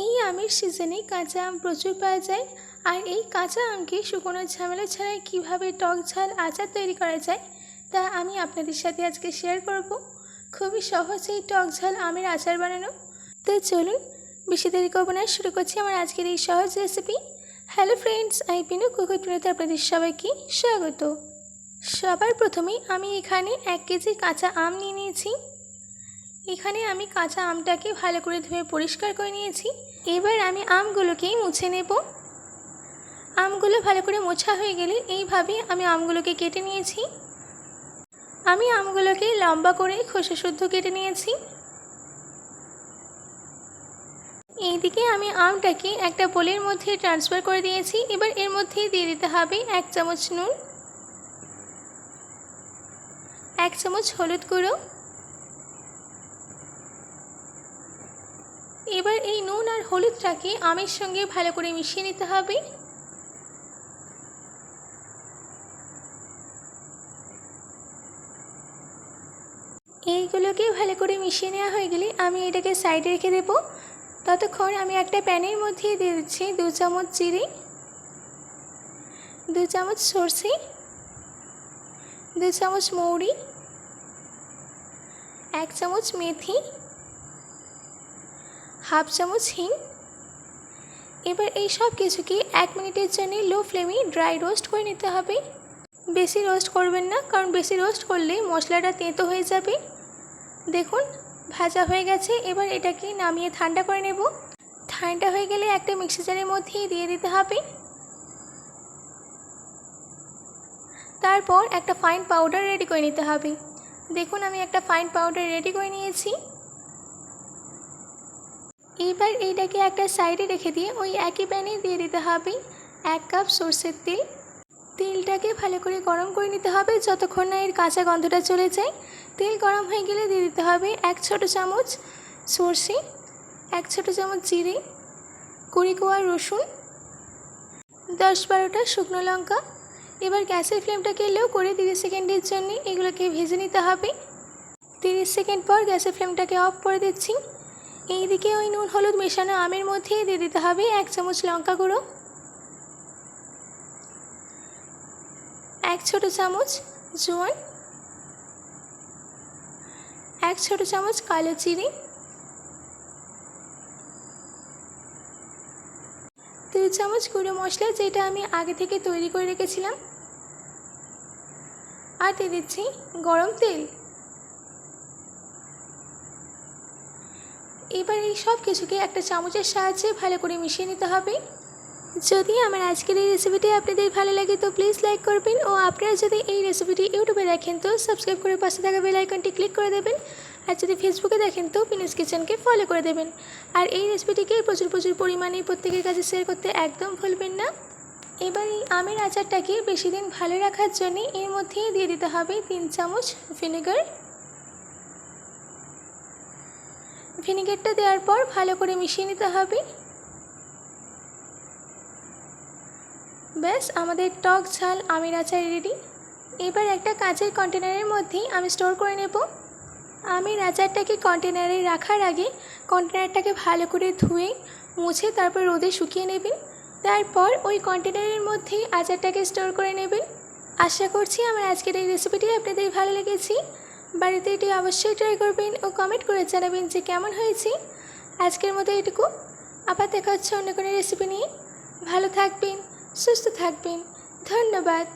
এই আমের সিজনে কাঁচা আম প্রচুর পাওয়া যায়। আর এই কাঁচা আমকে শুকনো ঝামেলা ছাড়াই কীভাবে টক ঝাল আচার তৈরি করা যায় তা আমি আপনাদের সাথে আজকে শেয়ার করব। খুবই সহজ এই টক ঝাল আমের আচার বানানো। তো চলুন বেশি দেরি করব না, শুরু করছি আমার আজকের এই সহজ রেসিপি। হ্যালো ফ্রেন্ডস, আমি পিনু কুকুরটুনিতে আপনাদের সবাইকে স্বাগত। সবার প্রথমেই আমি এখানে 1 কেজি কাঁচা আম নিয়ে নিয়েছি। এখানে আমি কাঁচা আমটাকে ভালো করে ধুয়ে পরিষ্কার করে নিয়েছি। এবার আমি আমগুলোকেই মুছে নেব। আমগুলো ভালো করে মোছা হয়ে গেলে এইভাবে আমি আমগুলোকে কেটে নিয়েছি। আমি আমগুলোকে লম্বা করে খোসা শুদ্ধ কেটে নিয়েছি। এইদিকে আমি আমটাকে একটা বোলের মধ্যে ট্রান্সফার করে দিয়েছি। এবার এর মধ্যে দিয়ে দিতে হবে 1 চামচ নুন, 1 চামচ হলুদ গুঁড়ো। এবার এই নুন আর হলুদটাকে আমের সঙ্গে ভালো করে মিশিয়ে নিতে হবে। এইগুলোকে ভালো করে মিশিয়ে নেওয়া হয়ে গেলে আমি এটাকে সাইডে রেখে দেব। ততক্ষণ আমি একটা প্যানের মধ্যে দিয়ে দিচ্ছি 2 চামচ জিরে, 2 চামচ সরষে, 2 চামচ মৌরি, 1 চামচ মেথি, হাফ চামচ হিং। এবার এই সব কিছুকে 1 মিনিটের জন্য লো ফ্লেমে ড্রাই রোস্ট করে নিতে হবে। বেশি রোস্ট করবেন না, কারণ বেশি রোস্ট করলে মশলাটা তেঁতো হয়ে যাবে। দেখুন ভাজা হয়ে গেছে। এবার এটাকে নামিয়ে ঠান্ডা করে নেব। ঠান্ডা হয়ে গেলে একটা মিক্সি জারের মধ্যে দিয়ে দিতে হবে। তারপর একটা ফাইন পাউডার রেডি করে নিতে হবে। দেখুন আমি একটা ফাইন পাউডার রেডি করে নিয়েছি। এবার এইটাকে একটা সাইডে রেখে দিয়ে ওই একই প্যানে দিয়ে দিতে হবে 1 কাপ সরষের তেল। তেলটাকে ভালো করে গরম করে নিতে হবে যতক্ষণ না এর কাঁচা গন্ধটা চলে যায়। তেল গরম হয়ে গেলে দিয়ে দিতে হবে 1 ছোট চামচ সরষে, 1 ছোট চামচ জিরে, 20 কোয়া রসুন, 10-12টা শুকনো লঙ্কা। এবার গ্যাসের ফ্লেমটাকে লো করে 30 সেকেন্ডের জন্য এগুলোকে ভেজে নিতে হবে। 30 সেকেন্ড পর গ্যাসের ফ্লেমটাকে অফ করে দিচ্ছি। এইদিকে ওই নুন হলুদ মেশানো আমের মধ্যে দিয়ে দিতে হবে 1 চামচ লঙ্কা গুঁড়ো, 1 ছোট চামচ জোয়ান, 1 ছোট চামচ কালো জিরে, 2 চামচ গুঁড়ো মশলা যেটা আমি আগে থেকে তৈরি করে রেখেছিলাম, আর দিয়ে দিচ্ছি গরম তেল। এবার এই সব কিছুকে একটা চামচের সাহায্যে ভালো করে মিশিয়ে নিতে হবে। যদি আমার আজকের এই রেসিপিটি আপনাদের ভালো লাগে তো প্লিজ লাইক করবেন, ও আপনারা যদি এই রেসিপিটি ইউটিউবে দেখেন তো সাবস্ক্রাইব করে পাশে থাকা বেল আইকনটি ক্লিক করে দেবেন। আর যদি ফেসবুকে দেখেন তো পিনুস কিচেনকে ফলো করে দেবেন। আর এই রেসিপিটিকে প্রচুর পরিমাণে প্রত্যেকের কাছে শেয়ার করতে একদম ভুলবেন না। এবার এই আমের আচারটাকে বেশি দিন ভালো রাখার জন্য এর মধ্যেই দিয়ে দিতে হবে 3 চামচ ভিনেগার। ভিনেগারটা দেওয়ার পর ভালো করে মিশিয়ে নিতে হবে। ব্যাস আমাদের টক ঝাল আমের আচার রেডি। এবার একটা কাঁচের কন্টেনারের মধ্যে আমি স্টোর করে নেব। আমের আচারটাকে কন্টেনারে রাখার আগে কন্টেনারটাকে ভালো করে ধুয়ে মুছে তারপর রোদে শুকিয়ে নেবেন। তারপর ওই কন্টেনারের মধ্যেই আচারটাকে স্টোর করে নেবেন। আশা করছি আমার আজকের এই রেসিপিটি আপনাদের ভালো লেগেছে। বাড়িতে এটি অবশ্যই ট্রাই করবেন ও কমেন্ট করে জানাবেন যে কেমন হয়েছে। আজকের মতো এটুকু, আবার দেখা হচ্ছে অন্য কোনো রেসিপি নিয়ে। ভালো থাকবেন, সুস্থ থাকবেন। ধন্যবাদ।